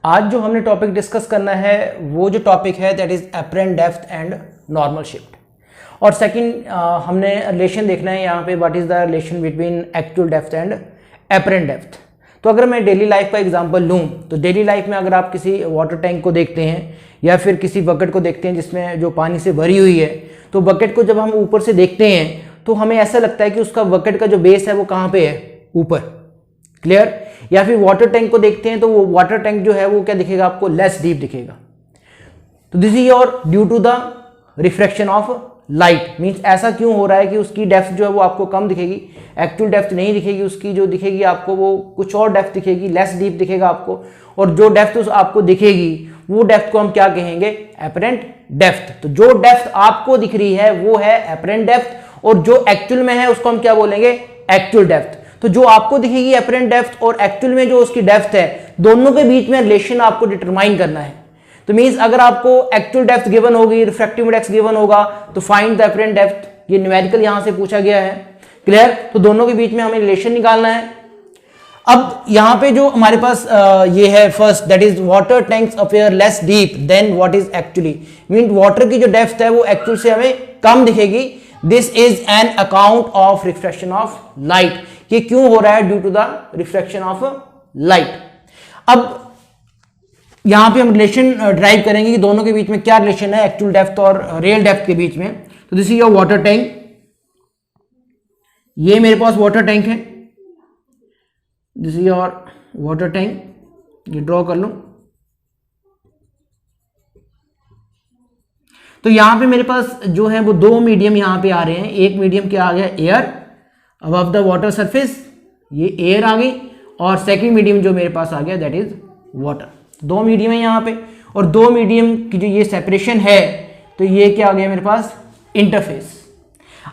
आज जो हमने टॉपिक डिस्कस करना है वो जो टॉपिक है that is apparent depth and normal shift. और सेकंड हमने रिलेशन देखना है यहाँ पे what is the relation between actual depth and apparent depth. तो अगर मैं डेली लाइफ का एग्जांपल लूँ तो डेली लाइफ में अगर आप किसी वाटर टैंक को देखते हैं या फिर किसी बकेट को देखते हैं जिसमें जो पानी से भरी हुई है, तो बकेट को जब हम ऊपर से देखते हैं तो हमें ऐसा लगता है कि उसका बकेट का जो बेस है वो कहाँ पे है, ऊपर। क्लियर। या फिर वाटर टैंक को देखते हैं तो वो वाटर टैंक जो है वो क्या दिखेगा आपको, लेस डीप दिखेगा। तो this is your due to the refraction of light. Means ऐसा क्यों हो रहा है कि उसकी डेप्थ जो है वो आपको कम दिखेगी, एक्चुअल डेप्थ नहीं दिखेगी, उसकी जो दिखेगी आपको वो कुछ और डेप्थ दिखेगी, लेस डीप दिखेगा आपको। और जो डेप्थ आपको दिखेगी वो डेप्थ को हम क्या कहेंगे, अपरेंट डेप्थ। तो जो डेप्थ आपको दिख रही है वो है अपरेंट डेप्थ और जो एक्चुअल में है उसको हम क्या बोलेंगे, एक्चुअल डेप्थ। तो जो आपको दिखेगी अपरेंट डेप्थ और एक्चुअल में जो उसकी डेप्थ है, दोनों के बीच में रिलेशन आपको डिटरमाइन करना है। तो मींस अगर आपको एक्चुअल डेप्थ गिवन होगी, रिफ्रैक्टिव इंडेक्स गिवन होगा, तो फाइंड द अपरेंट डेप्थ, ये न्यूमेरिकल यहां से पूछा गया है। क्लियर। तो दोनों के बीच में हमें रिलेशन निकालना है। अब यहां पे जो हमारे पास ये है first, that is water tanks appear less deep than what is actually. Mean water की जो डेप्थ है वो एक्चुअल से हमें कम दिखेगी। This is an account of refraction of light. ये क्यों हो रहा है, due to the refraction of light. अब यहां पे हम रिलेशन ड्राइव करेंगे कि दोनों के बीच में क्या रिलेशन है, एक्चुअल डेप्थ और रियल डेप्थ के बीच में। तो this is your water tank, ये मेरे पास वाटर टैंक है, this is your water tank, ये ड्रॉ कर लो। तो यहां पे मेरे पास जो है वो दो मीडियम यहां पे आ रहे हैं। एक मीडियम क्या आ गया, air above the water surface, ये एयर आ गई। और सेकंड मीडियम जो मेरे पास आ गया दैट इज वाटर। दो मीडियम है यहाँ पे और दो मीडियम की जो ये सेपरेशन है, तो ये क्या आ गया मेरे पास, इंटरफेस।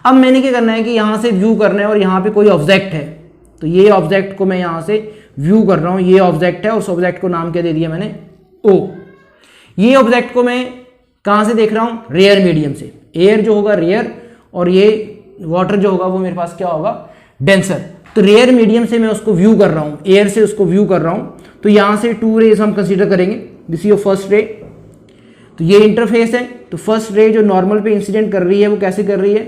अब मैंने क्या करना है कि यहाँ से व्यू करना है और यहाँ पे कोई ऑब्जेक्ट है, तो ये ऑब्जेक्ट को मैं यहाँ से व्यू कर रहा हूँ। ये ऑब्जेक्ट है, उस ऑब्जेक्ट को नाम क्या दे दिया मैंने, ओ। ये ऑब्जेक्ट को मैं कहाँ से देख रहा हूँ, रेयर मीडियम से। एयर जो होगा रेयर और ये वाटर जो होगा वो मेरे पास क्या होगा, डेंसर। तो रेयर मीडियम से मैं उसको व्यू कर रहा हूँ, एयर से उसको व्यू कर रहा हूँ। तो यहाँ से टू रेज हम कंसीडर करेंगे। दिस इज फर्स्ट रे, तो ये इंटरफेस है। तो फर्स्ट रे जो नॉर्मल पे इंसिडेंट कर रही है वो कैसे कर रही है,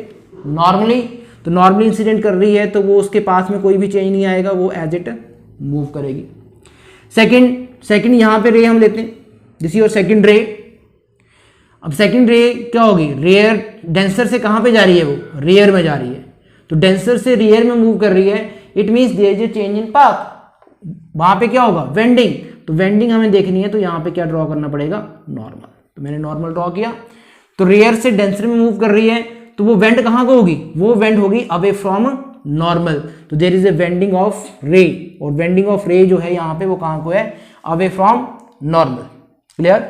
नॉर्मली। तो नॉर्मली इंसिडेंट कर रही है तो वो उसके पास में कोई भी चेंज नहीं आएगा, वो एज इट मूव करेगी। सेकंड यहाँ पे रे हम लेते हैं, दिस इज योर सेकंड रे। अब सेकंड रे क्या होगी, रेयर डेंसर से कहाँ पे जा रही है, वो रेयर में जा रही है। तो डेंसर से रेयर में मूव कर रही है, it means there is a change in path. वहां पे क्या होगा, वेंडिंग। तो वेंडिंग हमें देखनी है तो यहाँ पे क्या ड्रॉ करना पड़ेगा, नॉर्मल। तो मैंने नॉर्मल ड्रॉ किया। तो रेयर से डेंसर में मूव कर रही है तो वो वेंड कहाँ को होगी, वो वेंड होगी अवे फ्रॉम नॉर्मल। तो there is a bending of ray, और वेंडिंग ऑफ रे जो है यहाँ पे वो कहाँ को है, away from normal. Clear.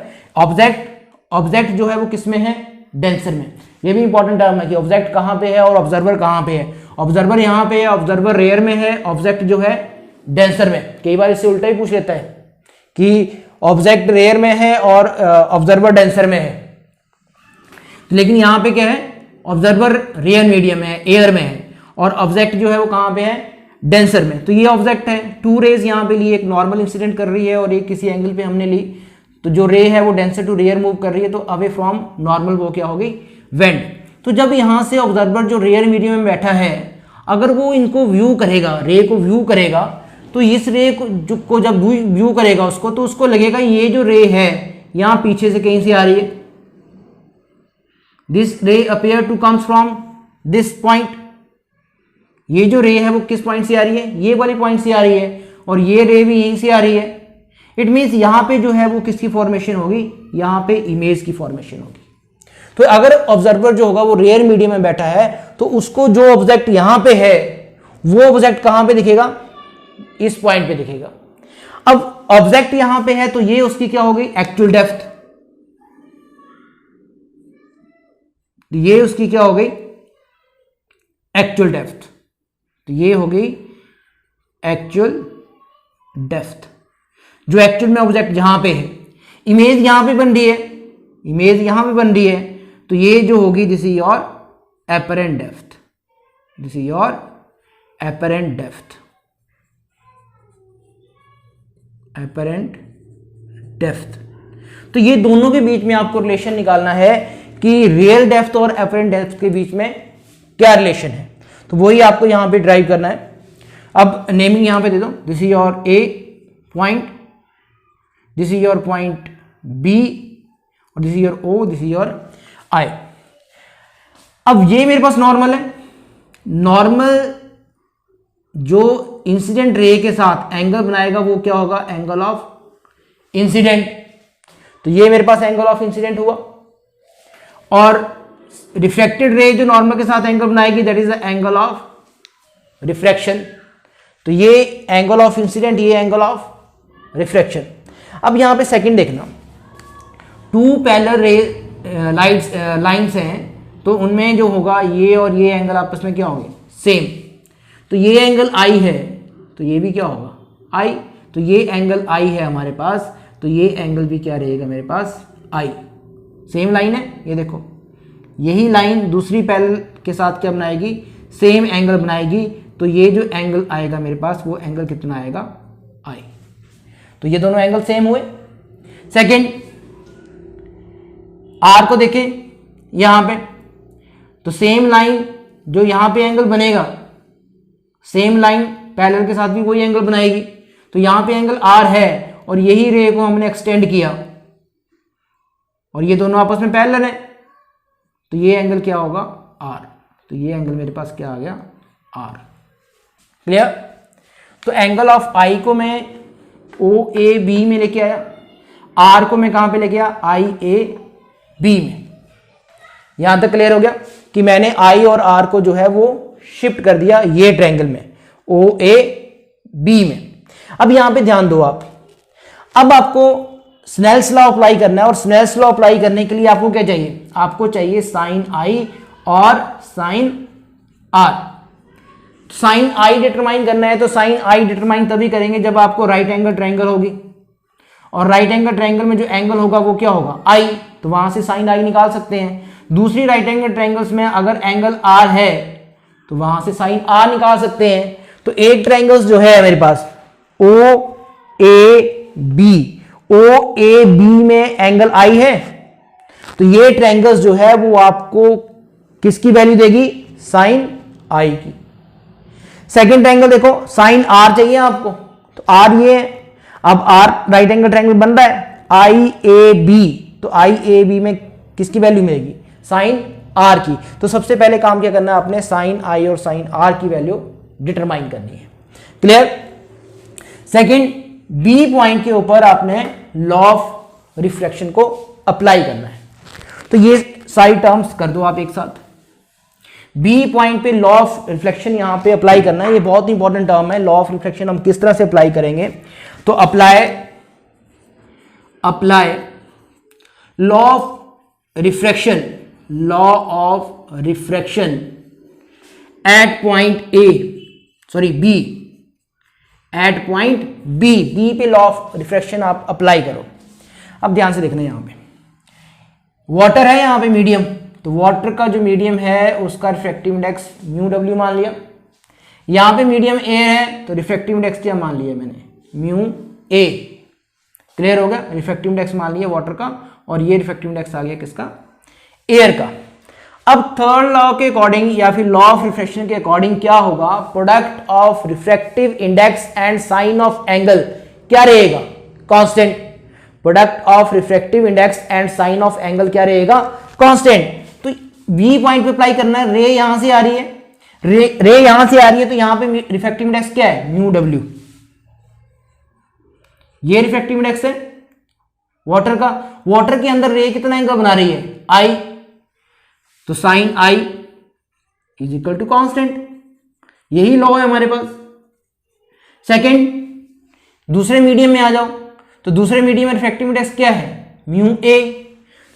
Object जो है वो किस में है, डेंसर में। ये भी इंपॉर्टेंट टर्म है कि ऑब्जेक्ट कहाँ पे है और ऑब्जर्वर कहाँ पे है। ऑब्जर्वर यहाँ पे है, ऑब्जर्वर रेयर में है, ऑब्जेक्ट जो है डेंसर में। कई बार इससे उल्टा ही पूछ लेता है कि ऑब्जेक्ट रेयर में है और ऑब्जर्वर डेंसर में है। लेकिन यहाँ पे क्या है, ऑब्जर्वर रेयर मीडियम है, एयर में है, और ऑब्जेक्ट जो है वो कहाँ पे है, डेंसर में। तो ये ऑब्जेक्ट है, टू रेज यहाँ पे ली, एक नॉर्मल इंसिडेंट कर रही है और एक किसी एंगल पे हमने ली। तो जो रे है वो डेंसर टू रेयर मूव कर रही है, तो अवे फ्रॉम नॉर्मल वो क्या होगी, वेंड। तो जब यहाँ से ऑब्जर्वर जो रेयर मीडियम में बैठा है, अगर वो इनको व्यू करेगा, रे को व्यू करेगा, तो इस रे को जब व्यू करेगा उसको, तो उसको लगेगा ये जो रे है यहाँ पीछे से कहीं से आ रही है। This ray appear to comes from this point. ये जो रे है वो किस पॉइंट से आ रही है, ये वाले पॉइंट से आ रही है, और ये रे भी यहीं से आ रही है। इट मीन्स यहाँ पे जो है वो किसकी फॉर्मेशन होगी, यहाँ पे इमेज की फॉर्मेशन होगी। तो अगर ऑब्जर्वर जो होगा वो रेयर मीडियम में बैठा है तो उसको जो ऑब्जेक्ट यहाँ पे है वो ऑब्जेक्ट कहाँ पे दिखेगा, इस पॉइंट पे दिखेगा। अब ऑब्जेक्ट यहां पे है तो ये उसकी क्या हो गई, एक्चुअल डेप्थ। ये उसकी क्या हो गई, एक्चुअल डेप्थ। तो ये हो गई एक्चुअल डेप्थ, जो एक्चुअल में ऑब्जेक्ट जहां पे है। इमेज यहां पे बन रही है, इमेज यहां पे बन रही है, तो ये जो होगी this is your apparent depth, this is your apparent depth. Depth. तो ये दोनों के बीच में आपको रिलेशन निकालना है कि रियल डेप्थ और एपरेंट डेप्थ के बीच में क्या रिलेशन है, तो वही आपको यहां पे ड्राइव करना है। अब नेमिंग यहां पे दे दो, this is your A point, this is your point B, और this is your O, this is your I. अब ये मेरे पास नॉर्मल है, नॉर्मल जो इंसिडेंट रे के साथ एंगल बनाएगा वो क्या होगा, एंगल ऑफ इंसिडेंट। तो ये मेरे पास एंगल ऑफ इंसिडेंट हुआ, और रिफ्लेक्टेड रे जो नॉर्मल के साथ एंगल बनाएगी that is the angle of refraction. तो ये एंगल ऑफ इंसिडेंट, ये एंगल ऑफ रिफ्रैक्शन। अब यहां पे सेकंड देखना, टू पैरेलल रे लाइंस हैं, तो उनमें जो होगा ये और ये एंगल आपस में क्या होंगे, सेम। तो ये एंगल आई है, तो ये भी क्या होगा, आई। तो ये एंगल आई है हमारे पास, तो ये एंगल भी क्या रहेगा मेरे पास, आई। सेम लाइन है, ये देखो, यही लाइन दूसरी पैरेलल के साथ क्या बनाएगी, सेम एंगल बनाएगी। तो ये जो एंगल आएगा मेरे पास वो एंगल कितना आएगा, आई। तो ये दोनों एंगल सेम हुए। सेकंड, आर को देखें यहां पे, तो सेम लाइन जो यहां पे एंगल बनेगा, सेम लाइन पैरेलल के साथ भी वही एंगल बनाएगी। तो यहां पे एंगल आर है और यही रे को हमने एक्सटेंड किया, और ये दोनों आपस में पैरेलल है, तो ये एंगल क्या होगा, आर। तो ये एंगल मेरे पास क्या आ गया, आर। क्लियर। तो एंगल ऑफ आई को मैं ओ ए बी में लेके आया, आर को मैं कहां पे लेके आया, आई ए बी में। यहां तक क्लियर हो गया कि मैंने आई और आर को जो है वो शिफ्ट कर दिया ये ट्रायंगल में, ओ ए बी में। अब यहां पे ध्यान दो आप, अब आपको स्नेल्स लॉ अप्लाई करना है, और स्नेल्स लॉ अप्लाई करने के लिए आपको क्या चाहिए, आपको चाहिए साइन आई और sine r. Sine i determine करना है, तो साइन आई डिटरमाइन तभी करेंगे जब आपको राइट एंगल ट्रायंगल होगी, और राइट एंगल ट्रायंगल में जो एंगल होगा वो क्या होगा, आई। तो वहां से साइन आई निकाल सकते हैं। दूसरी राइट एंगल ट्रायंगल्स में अगर एंगल आर है तो वहां से साइन आर निकाल सकते हैं। तो एक ट्रायंगल्स जो है मेरे पास O A B, O A B में एंगल आई है, तो ये ट्रायंगल्स जो है वो आपको किसकी वैल्यू देगी, साइन आई की। सेकंड ट्रायंगल देखो, साइन आर चाहिए आपको, तो आर ये है। अब आर राइट एंगल ट्रायंगल बन रहा है आई ए बी, तो आई ए बी में किसकी वैल्यू मिलेगी, साइन आर की। तो सबसे पहले काम क्या करना है आपने, साइन आई और साइन आर की वैल्यू डिटरमाइन करनी है। क्लियर। सेकंड, बी पॉइंट के ऊपर आपने लॉ ऑफ रिफ्लेक्शन को अप्लाई करना है। तो ये सारी टर्म्स कर दो आप एक साथ। बी पॉइंट पे लॉ ऑफ रिफ्लेक्शन यहां पे अप्लाई करना है, ये बहुत इंपॉर्टेंट टर्म है। लॉ ऑफ रिफ्लेक्शन हम किस तरह से अप्लाई करेंगे, तो apply law of refraction, law of refraction at point A, sorry B, at point B, B पे लॉ ऑफ रिफ्रैक्शन आप अप्लाई करो। अब ध्यान से देखना, यहां पे वाटर है, यहां पे मीडियम, तो वाटर का जो मीडियम है उसका रिफ्रैक्टिव इंडेक्स म्यू डब्ल्यू मान लिया। यहां पे मीडियम एयर है, तो रिफ्रैक्टिव इंडेक्स क्या मान लिया मैंने, म्यू ए। क्लियर हो गया, रिफ्रैक्टिव इंडेक्स मान लिया वाटर का, और ये रिफ्रैक्टिव इंडेक्स आ गया किसका, एयर का। अब थर्ड लॉ के अकॉर्डिंग या फिर लॉ ऑफ रिफ्रैक्शन के अकॉर्डिंग क्या होगा, product of refractive index and sine of angle क्या रहेगा, constant. Product of refractive index and sine of angle क्या रहेगा, कांस्टेंट। तो बी पॉइंट पे अप्लाई करना है, रे यहां से आ रही है, रे यहां से आ रही है, तो यहां पे रिफ्रैक्टिव इंडेक्स क्या है, म्यू डब्ल्यू। ये रिफ्रैक्टिव इंडेक्स है वाटर का, वाटर के अंदर रे कितना एंगल बना रही है, आई, तो sine I is equal to constant. यही लॉ है हमारे पास। सेकंड, दूसरे मीडियम में आ जाओ, तो दूसरे मीडियम में रिफ्रैक्टिव इंडेक्स क्या है, म्यू ए।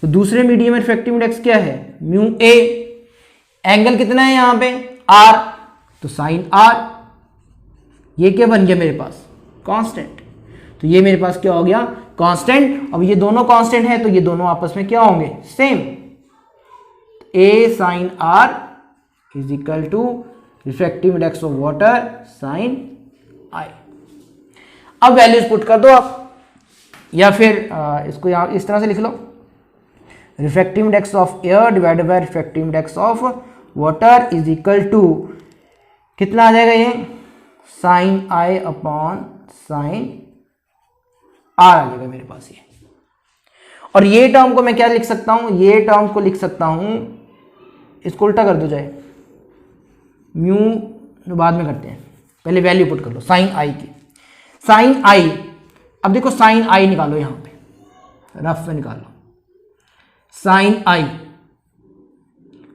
तो दूसरे मीडियम में रिफ्रैक्टिव इंडेक्स क्या है, म्यू ए। एंगल कितना है यहां पे, आर, तो साइन आर। ये क्या बन गया मेरे पास, कांस्टेंट। तो ये मेरे पास क्या हो गया, कांस्टेंट। अब ये दोनों कांस्टेंट है, तो ये दोनों आपस में क्या होंगे, same. A sine R is equal to refractive index of water sine I. अब वैल्यूज पुट कर दो आप, या फिर इसको यहाँ इस तरह से लिख लो, refractive index of air divided by refractive index of water is equal to कितना आ जाएगा, ये sine I upon sine R आ जाएगा मेरे पास ये। और ये टर्म को मैं क्या लिख सकता हूं, ये टर्म को लिख सकता हूं, इसको उल्टा कर दो जाए, म्यू बाद में करते हैं, पहले वैल्यू पुट कर लो साइन आई की। साइन आई, अब देखो साइन आई निकालो, यहां पे रफ में निकालो साइन आई,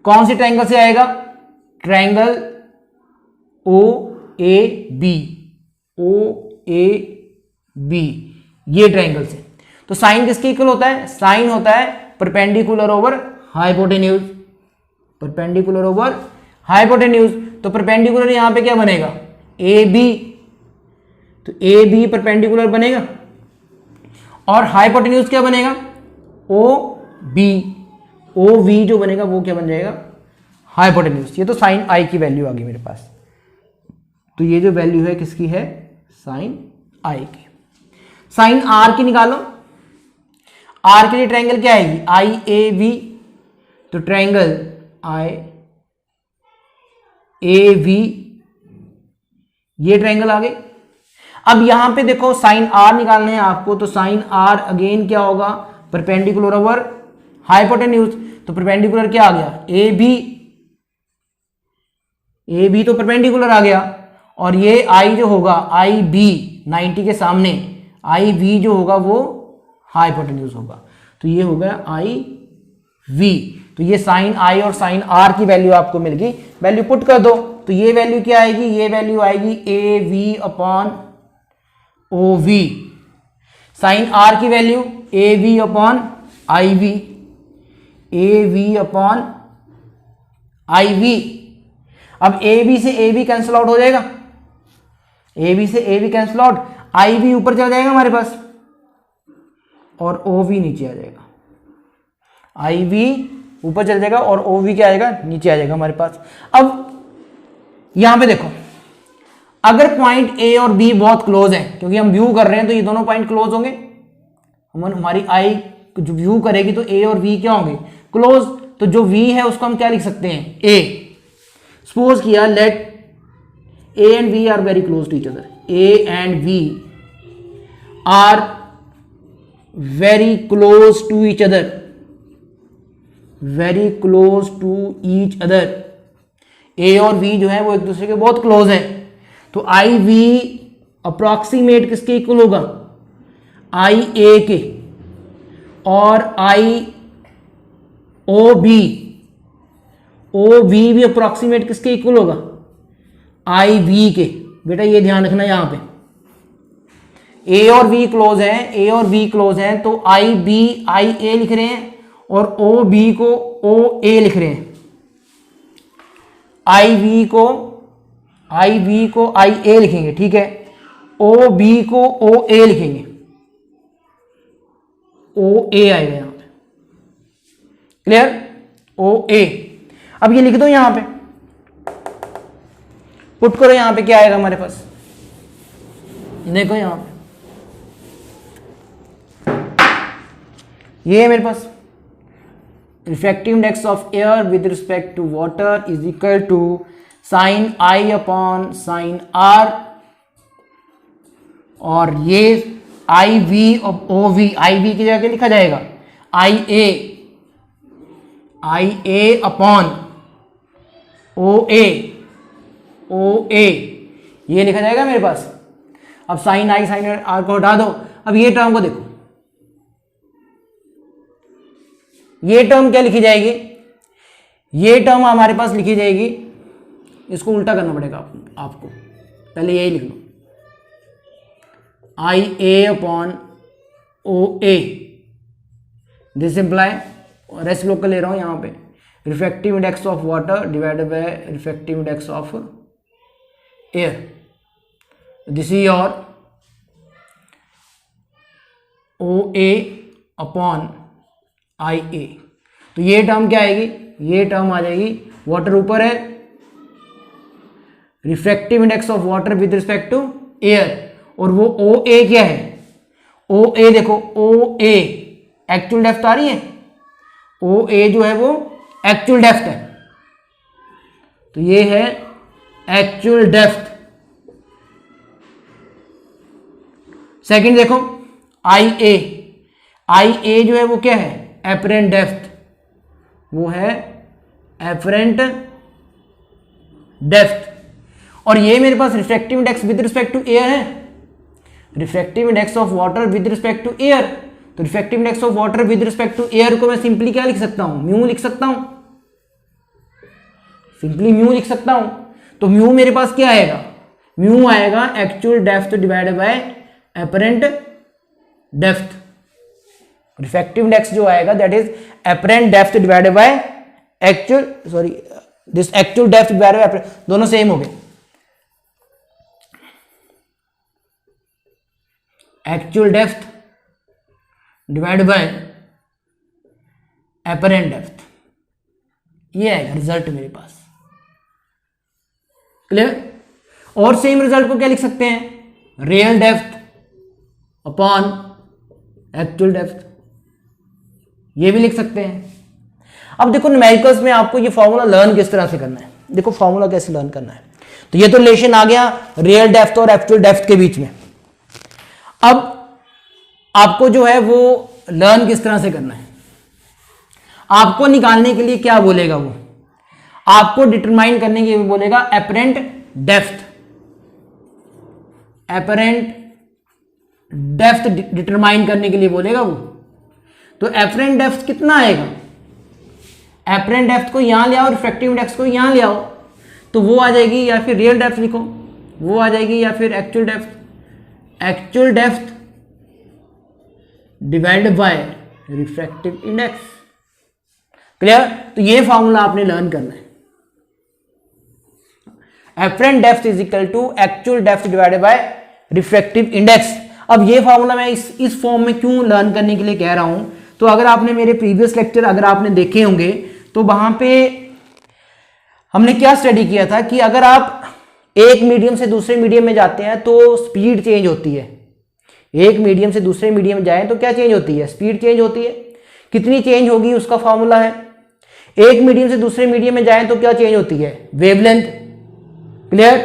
कौन सी ट्रायंगल से आएगा, triangle O A B, O A B, ये ट्रायंगल से। तो साइन किसके इक्वल होता है, साइन होता है perpendicular over hypotenuse, perpendicular over hypotenuse. तो परपेंडिकुलर यहां पे क्या बनेगा, ए बी, तो ए बी परपेंडिकुलर बनेगा, और हाइपोटेन्यूज क्या बनेगा, ओ बी, ओ वी जो बनेगा वो क्या बन जाएगा, हाइपोटेन्यूज। ये तो साइन आई की वैल्यू आ गई मेरे पास। तो ये जो वैल्यू है किसकी है, साइन आई की। साइन आर की निकालो, आर के लिए ट्रायंगल क्या आएगी, आई ए वी, तो ट्रायंगल आई ए वी, ये ट्रायंगल आ गए। अब यहां पे देखो साइन आर निकालने हैं आपको, तो साइन आर अगेन क्या होगा, परपेंडिकुलर ओवर हाइपोटेन्यूज। तो परपेंडिकुलर क्या आ गया, ए बी, ए बी तो परपेंडिकुलर आ गया, और ये आई जो होगा आई बी 90 के सामने, आई वी जो होगा वो हाइपोटेन्यूज होगा। तो ये हो गया आई वी। तो ये साइन आई और साइन आर की वैल्यू आपको मिल गई, वैल्यू पुट कर दो, तो ये वैल्यू क्या आएगी, ये वैल्यू आएगी A V upon O V, sine R की value A V upon I V, A V upon I V. अब ए बी से ए बी कैंसिल आउट हो जाएगा, ए बी से A B cancel out, I B ऊपर चला जाएगा हमारे पास, और ओ वी नीचे आ जाएगा, आई वी ऊपर चल जाएगा और ओ वी क्या आएगा, नीचे आ जाएगा हमारे पास। अब यहां पे देखो, अगर पॉइंट ए और बी बहुत क्लोज है, क्योंकि हम व्यू कर रहे हैं तो ये दोनों पॉइंट क्लोज होंगे, हमारी आई जो व्यू करेगी तो ए और बी क्या होंगे, क्लोज। तो जो वी है उसको हम क्या लिख सकते हैं, ए। सपोज किया let A and V are very close to each other, A and V are very close to each other, very close to each other, A और वी जो है वो एक दूसरे के बहुत क्लोज है। तो आई वी अप्रॉक्सीमेट किसके इक्वल होगा, आई ए के, और आई ओ बी, ओ बी भी अप्रॉक्सीमेट किसके इक्वल होगा, आई वी के। बेटा ये ध्यान रखना, यहां पे ए और वी क्लोज है, ए और बी क्लोज है, तो आई बी आई ए लिख रहे हैं, और ओ बी को ओ ए लिख रहे हैं, आई वी को आई ए लिखेंगे, ठीक है, ओ बी को ओ ए लिखेंगे, ओ ए आएगा यहां पे, क्लियर, ओ ए। अब ये लिख दो यहां पे, पुट करो, यहां पे क्या आएगा हमारे पास, देखो यहां पे ये है मेरे पास, refractive index of air with respect to water is equal to sine I upon sine R, और ये आई वी और ओ वी, आई वी की जगह लिखा जाएगा आई ए अपॉन ओ ए, ये लिखा जाएगा मेरे पास। अब साइन आई साइन आर को हटा दो, अब ये टर्म को देखो, ये टर्म क्या लिखी जाएगी, ये टर्म हमारे पास लिखी जाएगी, इसको उल्टा करना पड़ेगा आपको, पहले यही लिख लो, I A upon O A, this imply, rest लोग का ले रहा हूं यहां पे, refractive index of water divided by refractive index of air, this is your O A upon I A. तो ये टर्म क्या आएगी, ये टर्म आ जाएगी, वाटर ऊपर है, refractive index of water with respect to air, और वो ओ ए क्या है, ओ ए देखो, ओ ए एक्चुअल डेप्थ आ रही है, ओ ए जो है वो एक्चुअल डेप्थ है, तो ये है एक्चुअल डेप्थ। सेकंड देखो आई ए जो है वो क्या है, एपरेंट डेप्थ, वो है एपरेंट डेप्थ। और ये मेरे पास refractive index with respect to air है, refractive index of water with respect to air. तो refractive index of water with respect to air को मैं सिंपली क्या लिख सकता हूं, म्यू लिख सकता हूं, सिंपली म्यू लिख सकता हूं। तो म्यू मेरे पास क्या आएगा, म्यू आएगा actual depth divided bye apparent depth. Refractive index जो आएगा that is apparent depth divided by actual, sorry this actual depth divided bye, दोनों सेम हो गए, actual depth divided bye apparent depth, ये आएगा रिजल्ट मेरे पास। क्लियर? और सेम रिजल्ट को क्या लिख सकते हैं, real depth upon actual depth, ये भी लिख सकते हैं। अब देखो न्यूमेरिकल्स में आपको ये फॉर्मूला लर्न किस तरह से करना है, देखो फॉर्मूला कैसे लर्न करना है। तो ये तो रिलेशन आ गया रियल डेप्थ और एक्चुअल डेप्थ के बीच में। अब आपको जो है वो लर्न किस तरह से करना है, आपको निकालने के लिए क्या बोलेगा, वो आपको डिटरमाइन करने के लिए बोलेगा apparent depth, apparent depth determine करने के लिए बोलेगा वो। तो एपरेंट डेप्थ कितना आएगा, एपरेंट डेप्थ को यहां ले आओ, रिफ्रैक्टिव इंडेक्स को यहां ले आओ, तो वो आ जाएगी, या फिर रियल डेप्थ लिखो वो आ जाएगी, या फिर actual depth, actual depth divided by refractive index. Clear? तो ये फॉर्मूला आपने लर्न करना है, apparent depth is equal to actual depth divided by refractive index. अब ये फॉर्मूला मैं इस फॉर्म में क्यों लर्न करने के लिए कह रहा हूं, तो अगर आपने मेरे प्रीवियस लेक्चर अगर आपने देखे होंगे तो वहां पे हमने क्या स्टडी किया था कि अगर आप एक मीडियम से दूसरे मीडियम में जाते हैं तो स्पीड चेंज होती है, एक मीडियम से दूसरे मीडियम में जाएं तो क्या चेंज होती है, स्पीड चेंज होती है। कितनी चेंज होगी उसका फॉर्मूला है, एक मीडियम से दूसरे मीडियम में जाएं तो क्या चेंज होती है, वेवलेंथ। क्लियर?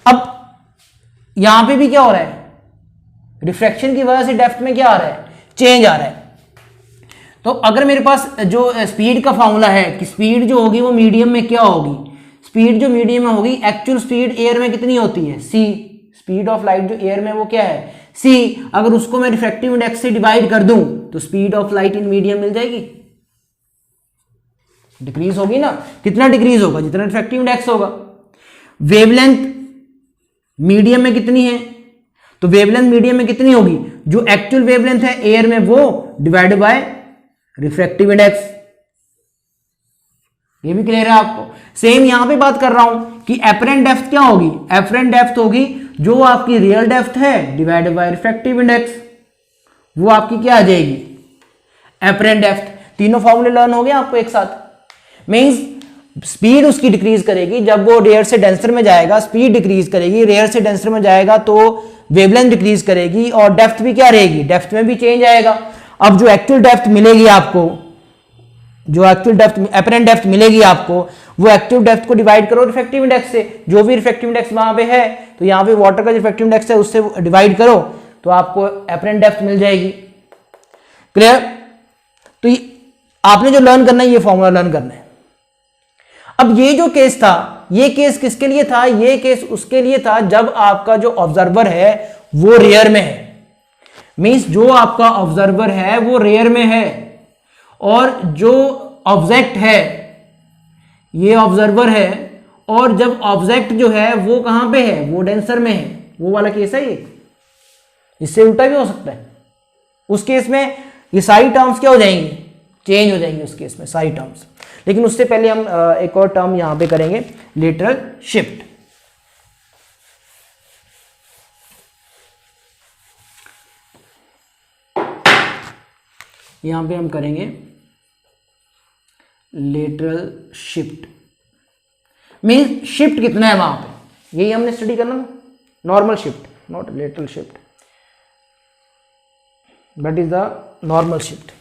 अब यहां पे भी क्या हो रहा है, रिफ्रैक्शन की वजह से डेप्थ में क्या आ रहा है, चेंज आ रहा है। तो अगर मेरे पास जो स्पीड का फॉर्मूला है कि स्पीड जो होगी वो मीडियम में क्या होगी, स्पीड जो मीडियम में होगी, एक्चुअल स्पीड एयर में कितनी होती है, सी, स्पीड ऑफ लाइट जो एयर में वो क्या है, सी। अगर उसको मैं रिफ्रैक्टिव इंडेक्स से डिवाइड कर दूं तो speed of light in medium मिल जाएगी, डिक्रीज होगी ना, कितना डिक्रीज होगा, जितना रिफ्रैक्टिव इंडेक्स होगा। वेवलेंथ मीडियम में कितनी है, तो वेवलेंथ मीडियम में कितनी होगी, जो एक्चुअल वेवलेंथ है एयर में वो डिवाइड बाय रिफ्रैक्टिव इंडेक्स। ये भी क्लियर है आपको। सेम यहां पे बात कर रहा हूं कि एपरेंट डेप्थ क्या होगी, एपरेंट डेप्थ होगी जो आपकी रियल डेप्थ है डिवाइडेड बाय रिफ्रैक्टिव इंडेक्स, वो आपकी क्या आ जाएगी, एपरेंट डेप्थ। तीनों फॉर्मूले लर्न हो गए आपको एक साथ। मींस स्पीड उसकी डिक्रीज करेगी जब वो रेयर से डेंसर में जाएगा, स्पीड डिक्रीज करेगी, रेयर से डेंसर में जाएगा तो वेवलेंथ डिक्रीज करेगी, और डेप्थ भी क्या रहेगी, डेप्थ में भी चेंज आएगा। अब जो एक्चुअल डेप्थ मिलेगी आपको, जो एक्चुअल डेप्थ एपरेंट डेप्थ मिलेगी आपको, वो एक्चुअल डेप्थ को डिवाइड करो रिफ्रैक्टिव इंडेक्स से, जो भी रिफ्रैक्टिव इंडेक्स वहां पे है, तो यहाँ पे वाटर का रिफ्रैक्टिव इंडेक्स है उससे डिवाइड करो तो आपको एपरेंट डेप्थ मिल जाएगी। क्लियर? तो आपने जो लर्न करना है ये फॉर्मूला लर्न करना है। अब ये जो केस था, ये केस किसके लिए था, ये केस उसके लिए था जब आपका जो ऑब्जर्वर है वो रेयर में है। मींस जो आपका ऑब्जर्वर है वो रेयर में है, और जो ऑब्जेक्ट है ये ऑब्जर्वर है, और जब ऑब्जेक्ट जो है वो कहां पे है, वो डेंसर में है, वो वाला केस है ये। इससे उल्टा भी हो सकता है, उस केस में ये सारी टर्म्स क्या हो जाएंगी, चेंज हो जाएंगी उस केस में सारी टर्म्स। लेकिन उससे पहले हम एक और टर्म यहां पे करेंगे, लेटरल शिफ्ट। यहां पे हम करेंगे लेटरल शिफ्ट। मीन्स शिफ्ट कितना है वहां पे, यही हमने स्टडी करना, normal shift not lateral shift. That is the normal shift.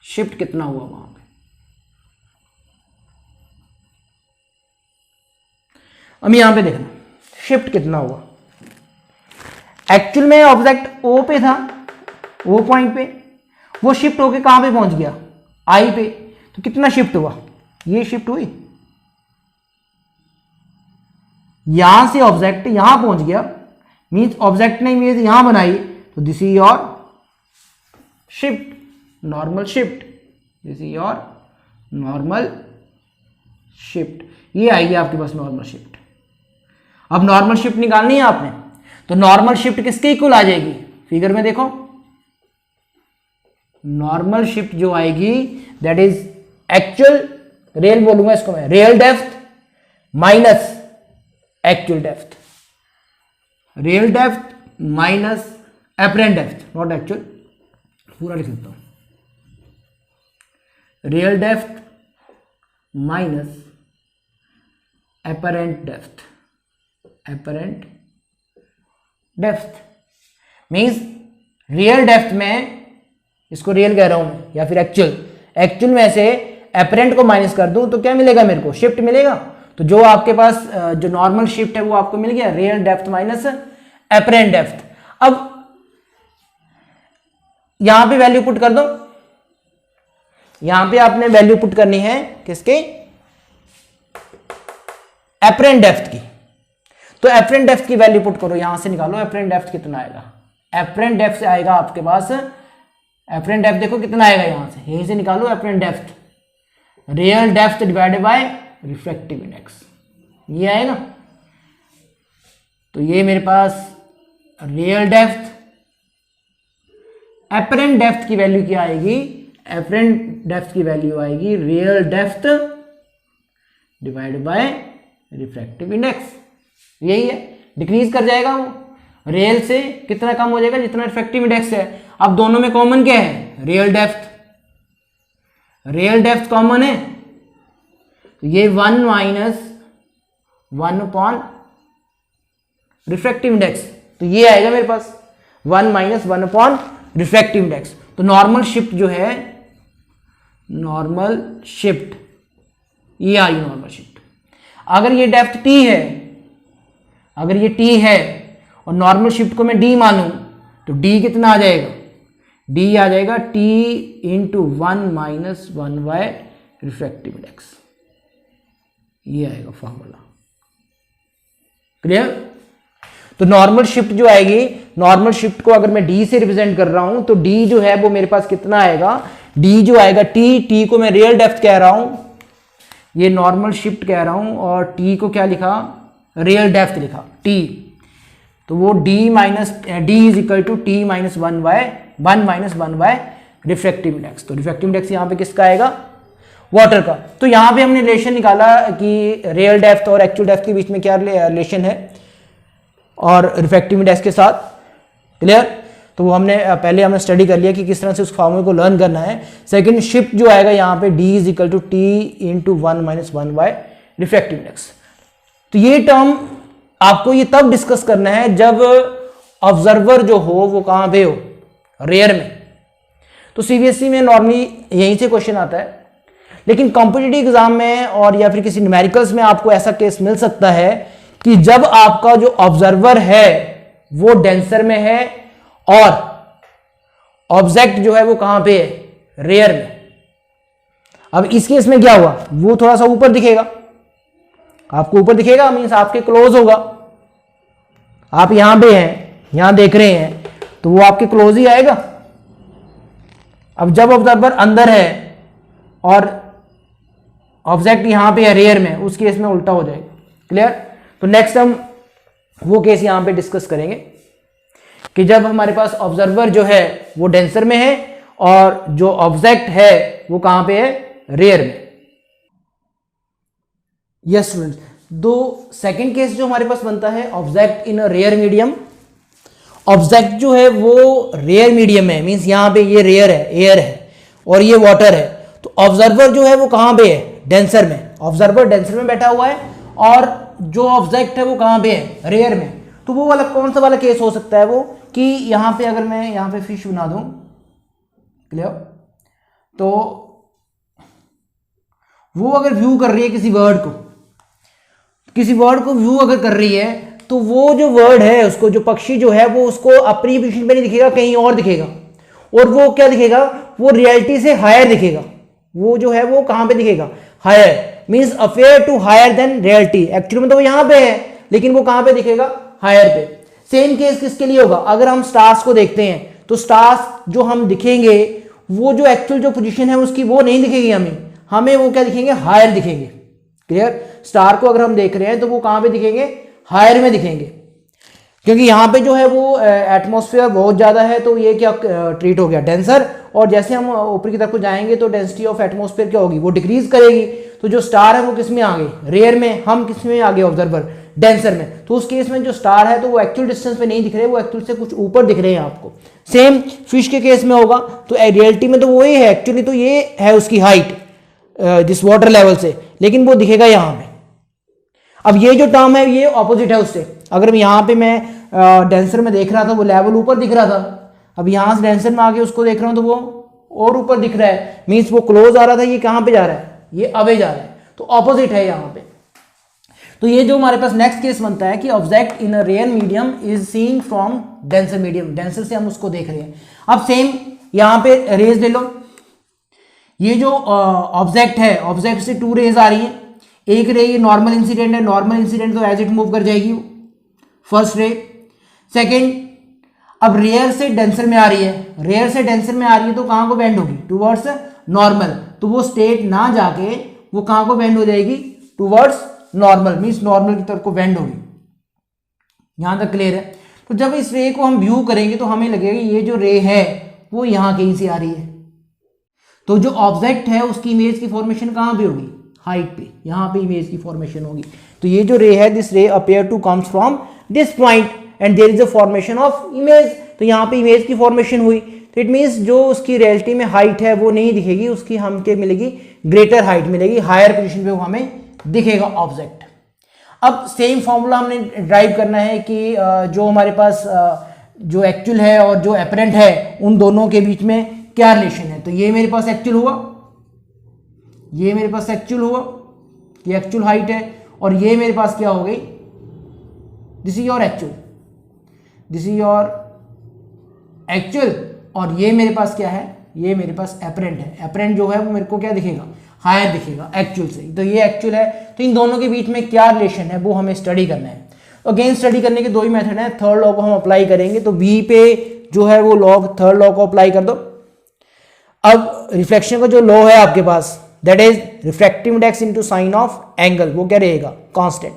Shift कितना हुआ वहां पे, अब यहां पे देखना शिफ्ट कितना हुआ। एक्चुअल में ऑब्जेक्ट ओ पे था, ओ पॉइंट पे, वो शिफ्ट होके कहां पे पहुंच गया, आई पे। तो कितना शिफ्ट हुआ, ये शिफ्ट हुई, यहां से ऑब्जेक्ट यहां पहुंच गया, मींस ऑब्जेक्ट ने इमेज यहां बनाई, तो this is your shift, normal shift, this is your normal shift. ये आएगी आपके पास नॉर्मल शिफ्ट। अब नॉर्मल शिफ्ट निकालनी है आपने, तो नॉर्मल शिफ्ट किसके इक्वल आ जाएगी, फिगर में देखो, नॉर्मल शिफ्ट जो आएगी दैट इज एक्चुअल, रियल बोलूंगा इसको मैं, real depth minus actual depth, real depth minus apparent depth, not actual, पूरा लिख देता हूं, real depth minus apparent depth, apparent depth means real depth में, इसको रियल कह रहा हूं मैं या फिर एक्चुअल, एक्चुअल में से एपरेंट को माइनस कर दूं तो क्या मिलेगा मेरे को, शिफ्ट मिलेगा। तो जो आपके पास जो नॉर्मल शिफ्ट है वो आपको मिल गया, real depth minus apparent depth. अब यहां पे वैल्यू पुट कर दो, यहां पे आपने वैल्यू पुट करनी है किसके, एपरेंट डेप्थ की। तो एपरेंट डेप्थ की वैल्यू पुट करो, यहां से निकालो एपरेंट डेप्थ कितना आएगा, एपरेंट डेप्थ से आएगा आपके पास, एपरेंट डेप्थ देखो कितना आएगा, यहां से यहीं से निकालो apparent depth, real depth divided by refractive index, ये आए ना। तो ये मेरे पास रियल डेप्थ, एपरेंट डेप्थ की वैल्यू क्या आएगी, एपरेंट डेप्थ की वैल्यू आएगी real depth divided by refractive index, यही है, डिक्रीज कर जाएगा वो, रियल से कितना कम हो जाएगा जितना रिफ्रैक्टिव इंडेक्स है। अब दोनों में कॉमन क्या है, real depth, real depth common है, तो ये 1 माइनस 1 अपॉन रिफ्रैक्टिव इंडेक्स, तो ये आएगा मेरे पास 1 माइनस 1 अपॉन रिफ्रैक्टिव इंडेक्स। तो नॉर्मल शिफ्ट जो है, नॉर्मल शिफ्ट, ये आई नॉर्मल शिफ्ट। अगर ये डेप्थ टी है, अगर ये टी है और नॉर्मल शिफ्ट को मैं डी मानूं, तो डी कितना आ जाएगा, डी आ जाएगा T into 1 minus 1 by refractive index, ये आएगा फॉर्मूला, क्लियर। तो नॉर्मल शिफ्ट जो आएगी, नॉर्मल शिफ्ट को अगर मैं डी से रिप्रेजेंट कर रहा हूं, तो डी जो है वो मेरे पास कितना आएगा, डी जो आएगा टी, टी को मैं रियल डेप्थ कह रहा हूं, ये नॉर्मल शिफ्ट कह रहा हूं, और टी को क्या लिखा, रियल डेप्थ लिखा टी, तो वो D minus D is equal to T minus 1 minus 1 by refractive index. तो रिफ्रैक्टिव इंडेक्स यहां पे किसका आएगा, वाटर का। तो यहां पे हमने रिलेशन निकाला कि रियल डेप्थ और एक्चुअल डेप्थ के बीच में क्या रिलेशन है, और रिफ्रैक्टिव इंडेक्स के साथ, क्लियर। तो वो हमने स्टडी कर लिया कि किस तरह से उस फॉर्मूले को लर्न करना है। सेकंड शिफ्ट जो आएगा यहाँ पे D is equal to T into 1 minus 1 by refractive index. तो ये टर्म आपको ये तब डिस्कस करना है जब ऑब्जर्वर जो हो वो कहाँ पे हो, रेयर में। तो सीबीएसई में नॉर्मली यहीं से क्वेश्चन आता है, लेकिन कॉम्पिटिटिव एग्जाम में और या फिर किसी न्यूमेरिकल्स में आपको ऐसा केस मिल सकता है कि जब आपका जो ऑब्जर्वर है वो डेंसर में है और ऑब्जेक्ट जो है वो कहां पे है, रेयर में। अब इस केस में क्या हुआ, वो थोड़ा सा ऊपर दिखेगा, आपको ऊपर दिखेगा, मीन्स आपके क्लोज होगा, आप यहां पे हैं, यहां देख रहे हैं, तो वो आपके क्लोज ही आएगा। अब जब ऑब्जर्वर अंदर है और ऑब्जेक्ट यहां पे है रेयर में, उस केस में उल्टा हो जाएगा, क्लियर। तो नेक्स्ट हम वो केस यहां पे डिस्कस करेंगे कि जब हमारे पास ऑब्जर्वर जो है वो डेंसर में है और जो ऑब्जेक्ट है वो कहां पे है, रेयर में। यस स्टूडेंट्स, दो सेकंड केस जो हमारे पास बनता है, object in a rare medium. Object जो है वो रेयर मीडियम है, मींस यहां पे ये रेयर है, एयर है और ये वाटर है। तो ऑब्जर्वर जो है वो कहां पे है, डेंसर में। ऑब्जर्वर डेंसर में बैठा हुआ है और जो ऑब्जेक्ट है वो कहां पे है, रेयर में। तो वो वाला कौन सा वाला केस हो सकता है, वो कि यहाँ पे अगर मैं यहाँ पे फिश बना दूं, क्लियर, तो वो अगर व्यू कर रही है किसी वर्ड को व्यू अगर कर रही है, तो वो जो वर्ड है उसको, जो पक्षी जो है वो उसको अपनी पोजीशन पे नहीं दिखेगा, कहीं और दिखेगा, और वो क्या दिखेगा, वो रियलिटी से हायर दिखेगा। वो जो है वो कहां पे दिखेगा, higher, means appear to higher than reality. Actually में तो वो यहां पे है, लेकिन वो कहां पे दिखेगा, हायर पे। सेम केस किसके लिए होगा, अगर हम स्टार्स को देखते हैं तो स्टार्स जो हम दिखेंगे वो जो एक्चुअल जो पोजीशन है उसकी वो नहीं दिखेगी हमें वो क्या दिखेंगे, हायर दिखेंगे। क्लियर, स्टार को अगर हम देख रहे हैं तो वो कहां पे दिखेंगे, हायर में दिखेंगे, क्योंकि यहाँ पे जो है वो एटमॉस्फेयर बहुत ज़्यादा है, तो ये क्या ट्रीट हो गया, डेंसर। और जैसे हम ऊपर की तरफ को जाएंगे तो डेंसिटी ऑफ एटमॉस्फेयर क्या होगी, वो डिक्रीज करेगी। तो जो स्टार है वो किस में आ गए, रेयर में, हम किस में आ गए, ऑब्जर्वर, डेंसर में। तो उस केस में जो स्टार है तो वो एक्चुअल डिस्टेंस पे नहीं दिख रहे, वो एक्चुअल से कुछ ऊपर दिख रहे हैं आपको। सेम फिश के केस में होगा, तो रियलिटी में तो वही है, एक्चुअली तो ये है उसकी हाइट जिस वाटर लेवल से, लेकिन वो दिखेगा यहाँ पे। अब ये जो टर्म है ये ऑपोजिट है उससे। अगर यहाँ पे मैं डेंसर में देख रहा था वो लेवल ऊपर दिख रहा था, अब यहाँ से डेंसर में आके उसको देख रहा हूँ तो वो और ऊपर दिख रहा है, मीन्स वो क्लोज आ रहा था, ये कहाँ पे जा रहा है, ये अवे जा रहा है, तो ऑपोजिट है यहाँ पे। तो ये जो हमारे पास नेक्स्ट केस बनता है कि object in a rare medium is seen from denser medium, denser से हम उसको देख रहे हैं। अब सेम यहाँ पे रेज ले लो, ये जो ऑब्जेक्ट है, ऑब्जेक्ट से 2 रेज आ रही हैं। एक रे ये नॉर्मल इंसिडेंट है, नॉर्मल इंसिडेंट तो एज इट मूव कर जाएगी वो, फर्स्ट रे। सेकंड, अब रेयर से डेंसर में आ रही है, रेयर से डेंसर में आ रही है तो कहाँ को बेंड होगी, टूवर्ड्स नॉर्मल। तो वो स्टेट ना जाके वो कहाँ को बेंड हो जाएगी, टूवर्ड्स नॉर्मल, मीन्स नॉर्मल की तरफ को बेंड होगी। यहां तक क्लियर है। तो जब इस रे को हम व्यू करेंगे तो हमें लगेगा ये जो रे है वो यहां कहीं से आ रही है, तो जो ऑब्जेक्ट है उसकी इमेज की फॉर्मेशन कहां पे होगी, हाइट पे, यहां पे इमेज की फॉर्मेशन होगी। तो ये जो रे है, this ray appear to comes from this point and there is a formation of image, तो यहाँ पे इमेज की फॉर्मेशन हुई। तो इट मीन्स जो उसकी रियलिटी में हाइट है वो नहीं दिखेगी, उसकी हमके मिलेगी ग्रेटर हाइट मिलेगी, हायर पोजीशन पे वो हमें दिखेगा ऑब्जेक्ट। अब सेम फॉर्मूला हमने ड्राइव करना है कि जो हमारे पास जो एक्चुअल है और जो एपरेंट है उन दोनों के बीच में क्या रिलेशन है। तो ये मेरे पास एक्चुअल हुआ, ये मेरे पास एक्चुअल हुआ, ये एक्चुअल हाइट है, और ये मेरे पास क्या हो गई, this is your actual, this is your actual, और ये मेरे पास क्या है, ये मेरे पास एपरेंट है। एपरेंट जो है वो मेरे को क्या दिखेगा, हायर दिखेगा एक्चुअल से। तो ये एक्चुअल है, तो इन दोनों के बीच में क्या रिलेशन है वो हमें स्टडी करना है। अगेन स्टडी करने के 2 ही मेथड हैं, थर्ड लॉ को हम अप्लाई करेंगे, तो बी पे जो है वो लॉ, थर्ड लॉ को अप्लाई कर दो। अब रिफ्लेक्शन का जो लॉ है आपके पास, that is refractive index into sine of angle, वो क्या रहेगा, कांस्टेंट।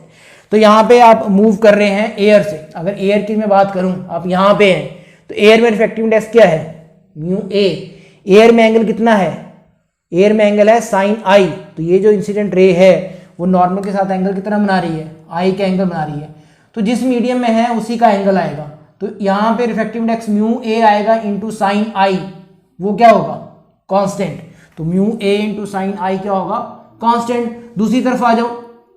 तो यहाँ पे आप मूव कर रहे हैं एयर से, अगर एयर की मैं बात करूं, आप यहाँ पे हैं तो एयर में रिफ्रैक्टिव इंडेक्स क्या है, म्यू ए। एयर में एंगल कितना है, एयर में एंगल है साइन आई। तो ये जो इंसिडेंट रे है वो नॉर्मल के साथ एंगल कितना बना रही है, आई का एंगल बना रही है। तो जिस मीडियम में है उसी का एंगल आएगा, तो यहाँ पे रिफ्रैक्टिव इंडेक्स म्यू ए आएगा इंटू साइन आई, वो क्या होगा, कांस्टेंट। तो म्यू ए इंटू साइन आई क्या होगा, कांस्टेंट। दूसरी तरफ आ जाओ,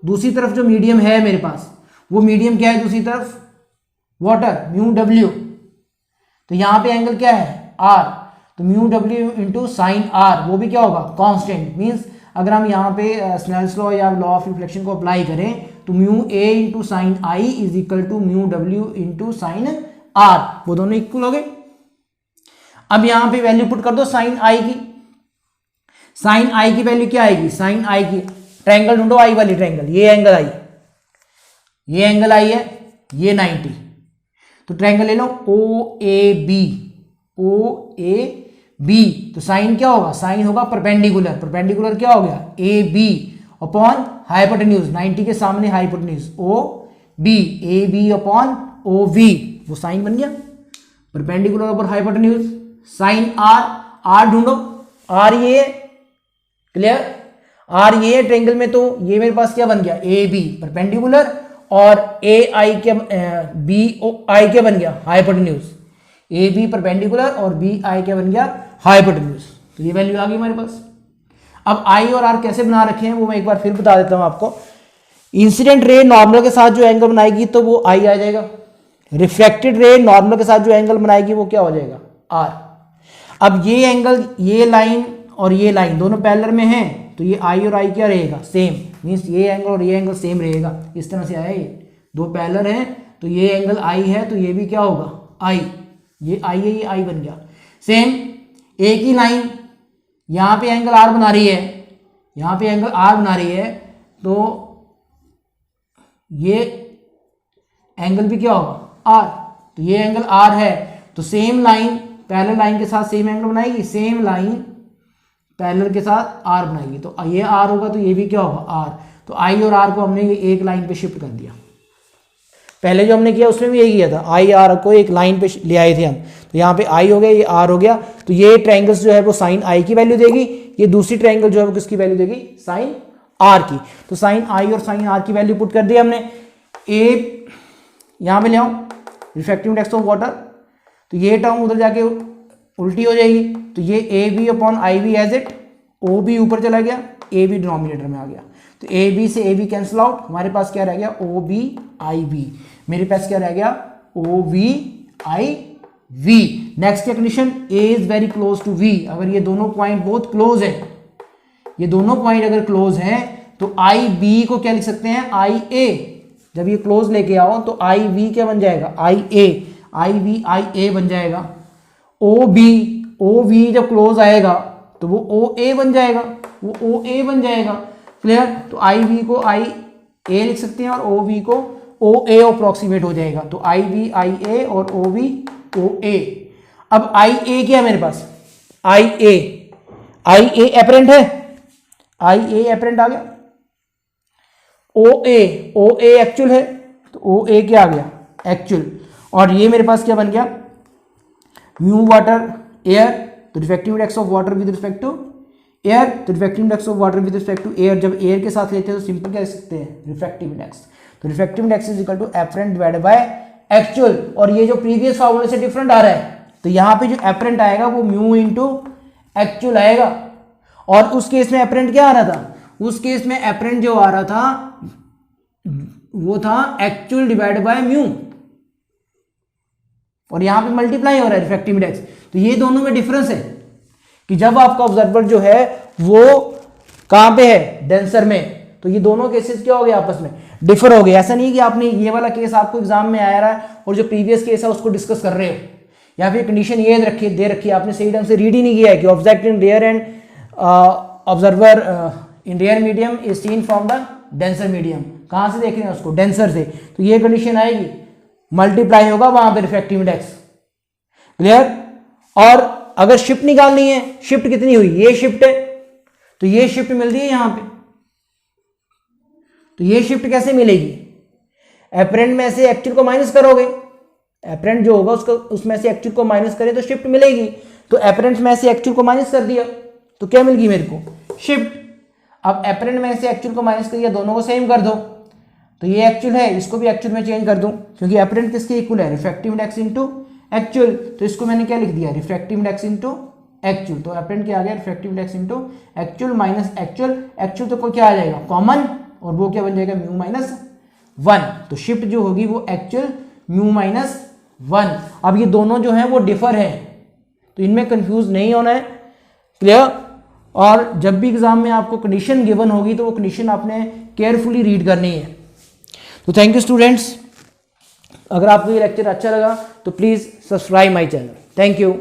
दूसरी तरफ जो मीडियम है मेरे पास, वो मीडियम क्या है दूसरी तरफ, वाटर, म्यू डब्ल्यू। तो यहाँ पे एंगल क्या है, आर, तो mu W into sine R, वो भी क्या होगा, कांस्टेंट। मीन्स अगर हम यहाँ पे स्नेल्स लॉ या लॉ ऑफ रिफ्लेक्शन को अप्लाई करें तो mu A into sine I is equal to mu W into sine R, वो दोनों इक्वल हो गए। अब यहाँ पे वैल्यू पुट कर दो साइन आई की, साइन आई की वैल्यू क्या आएगी, साइन आई की, ट्रायंगल ढूंढो आई वाली ट्रायंगल, ये एंगल आई, ये एंगल आई है, ये 90। तो ट्रायंगल ले लो O A B, O A B, तो साइन क्या होगा, साइन होगा परपेंडिकुलर, परपेंडिकुलर क्या हो गया, ए बी अपॉन हाइपोटेन्यूज, 90 के सामने hypotenuse, O B, A B upon O V, वो साइन बन गया, perpendicular upon hypotenuse. Sine R, R ढूंढो, आर ये है, क्लियर, आर ये है ट्रायंगल में, तो ये मेरे पास क्या बन गया, ए बी परपेंडिकुलर, और ए आई के बी ओ आई क्या बन गया, हाइपोटेन्यूज। ए बी परपेंडिकुलर और बी आई क्या बन गया, हाइपोटेन्यूज। तो ये वैल्यू आ गई हमारे पास। अब आई और आर कैसे बना रखे हैं वो मैं एक बार फिर बता देता हूं आपको। इंसिडेंट रे नॉर्मल के साथ जो एंगल बनाएगी तो वो आई आ जाएगा, रिफ्लेक्टेड रे नॉर्मल के साथ जो एंगल बनाएगी वो क्या हो जाएगा, आर। अब ये एंगल, ये लाइन और ये लाइन दोनों पैरेलल में हैं, तो ये आई और आई क्या रहेगा, सेम, मीन्स ये एंगल और ये एंगल सेम रहेगा। इस तरह से आया, ये दो पैरेलल हैं तो ये एंगल आई है तो ये भी क्या होगा, आई। ये आई है, ये आई बन गया। सेम एक ही लाइन यहाँ पे एंगल आर बना रही है, यहाँ पे एंगल आर बना रही है, तो ये एंगल भी क्या होगा, आर। तो ये एंगल आर है तो सेम लाइन पैरेलल लाइन के साथ सेम एंगल बनाएगी, सेम लाइन पैरेलल के साथ आर बनाएगी, तो ये आर होगा तो ये भी क्या होगा, आर। तो आई और आर को हमने ये एक लाइन पे शिफ्ट कर दिया। पहले जो हमने किया उसमें भी यही किया था, आई आर को एक लाइन पे ले आए थे हम, तो यहाँ पे आई हो गया, ये आर हो गया, तो ये ट्रायंगल्स जो है वो साइन आई की वैल्यू देगी, ये दूसरी ट्रायंगल जो है वो किसकी वैल्यू देगी, साइन आर की। तो साइन आई और साइन आर की वैल्यू पुट कर दी हमने। ए यहाँ पे ले आओ, रिफ्रैक्टिव इंडेक्स ऑफ वाटर, तो ये टर्म उधर जाके उल्टी हो जाएगी, तो ये A B upon I B as it, O B ऊपर चला गया, ए बी डिनोमिनेटर में आ गया, तो ए बी से ए बी कैंसिल आउट, हमारे पास क्या रह गया, ओ बी आई बी। मेरे पास क्या रह गया, O V I V. Next condition, A is very close to V. अगर ये दोनों पॉइंट बहुत क्लोज है, ये दोनों पॉइंट अगर क्लोज हैं तो आई बी को क्या लिख सकते हैं, आई ए। जब ये क्लोज लेके आओ तो आई वी क्या बन जाएगा, आई ए, आई वी आई ए बन जाएगा। ओ बी जब क्लोज आएगा तो वो ओ ए बन जाएगा, वो ओ ए बन जाएगा। क्लियर। तो आई वी को आई ए लिख सकते हैं और ओ वी को ओ ए अप्रोक्सीमेट हो जाएगा, तो आई वी आई ए और ओ वी ओ ए। अब आई ए क्या है मेरे पास, आई ए एपरेंट है, आई ए एपरेंट आ गया। ओ ए एक्चुअल है, तो ओ ए क्या आ गया, एक्चुअल। और ये मेरे पास क्या बन गया, म्यू वाटर एयर, तो refractive index of water with respect to air, तो refractive index of water with respect to air जब एयर के साथ लेते हैं तो सिंपल क्या लिख सकते हैं, रिफ्रैक्टिव इंडेक्स। तो refractive index is equal to apparent divided by actual. और ये जो प्रीवियस फॉर्मूले से डिफरेंट आ रहा है, तो यहाँ पे जो एपरेंट आएगा वो म्यू इंटू एक्चुअल आएगा। और उस केस में एपरेंट क्या आ रहा था, उस केस में एपरेंट जो आ रहा था वो था एक्चुअल डिवाइड बाय म्यू, और यहां पे मल्टीप्लाई हो रहा है रिफ्रैक्टिव इंडेक्स। तो ये दोनों में डिफरेंस है कि जब आपका ऑब्जर्वर जो है वो कहां पे है, डेंसर में, तो ये दोनों केसेस क्या हो गए, आपस में डिफर हो गए। ऐसा नहीं कि आपने ये वाला केस आपको एग्जाम में आया रहा है और जो प्रीवियस केस है उसको डिस्कस कर रहे हो, या फिर कंडीशन ये दे रखी है, आपने सही ढंग से रीड ही नहीं किया है कि object in rare and observer in rare medium is seen from the denser medium. कहां से देख रहे हैं उसको, डेंसर से, तो ये कंडीशन आएगी, मल्टीप्लाई होगा वहां पे रिफ्रैक्टिव इंडेक्स। क्लियर। और अगर शिफ्ट निकालनी है, शिफ्ट कितनी हुई, ये शिफ्ट है, तो ये शिफ्ट मिल रही है यहां पे, तो ये शिफ्ट कैसे मिलेगी, एपरेंट में से एक्चुअल को माइनस करोगे, एपरेंट जो होगा उसको उसमें से एक्चुअल को माइनस करें तो शिफ्ट मिलेगी। तो एपरेंट में से एक्चुअल को माइनस कर दिया तो क्या मिल गई मेरे को, शिफ्ट। अब एपरेंट में से एक्चुअल को माइनस कर दिया, दोनों को सेम कर दो, तो ये एक्चुअल है, इसको भी एक्चुअल में चेंज कर दूं, क्योंकि एपरेंट किसके इक्वल है, रिफ्रैक्टिव इंडेक्स इनटू एक्चुअल। तो इसको मैंने क्या लिख दिया, रिफ्रैक्टिव इंडेक्स इनटू एक्चुअल। तो एपरेंट क्या आ गया, refractive index into actual minus actual. Actual तो क्या आ जाएगा, कॉमन, और वो क्या बन जाएगा, म्यू माइनस 1। तो शिफ्ट जो होगी वो एक्चुअल म्यू माइनस 1। अब ये दोनों जो हैं वो डिफर है, तो इनमें कंफ्यूज नहीं होना है। क्लियर। और जब भी एग्जाम में आपको कंडीशन गिवन होगी तो वो कंडीशन आपने केयरफुली रीड करनी है। तो थैंक यू स्टूडेंट्स, अगर आपको ये लेक्चर अच्छा लगा तो please subscribe my channel. Thank you.